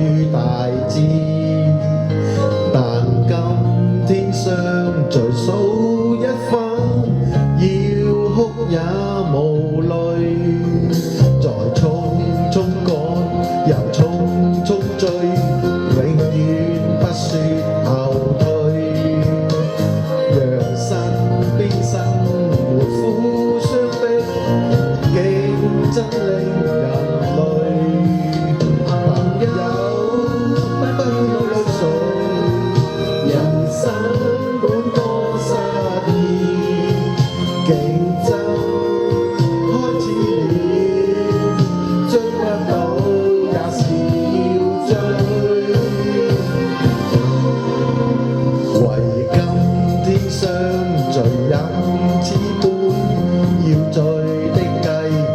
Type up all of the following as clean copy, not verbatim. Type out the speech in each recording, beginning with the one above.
於大志，但今天相聚數一分，要哭也無淚，在匆匆趕又匆匆追，永遠不說後退，讓身邊生活互相逼，競爭令人累。朋友不要淚水，人生本多失意，競爭開始了，追不到也是要追。為今天相聚飲此杯，要醉的繼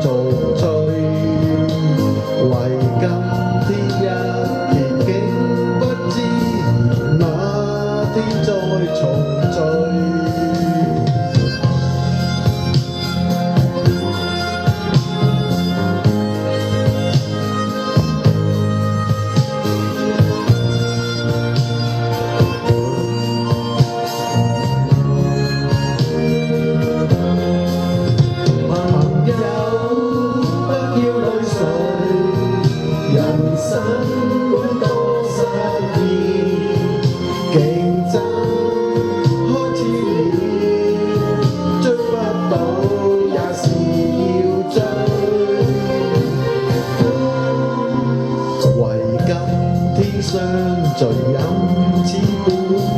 續醉。為今天一別竟不知，那天再重聚。朋友不要淚水，人生本多失意，競爭開始了，追不到也是要追。為今天相聚飲此杯。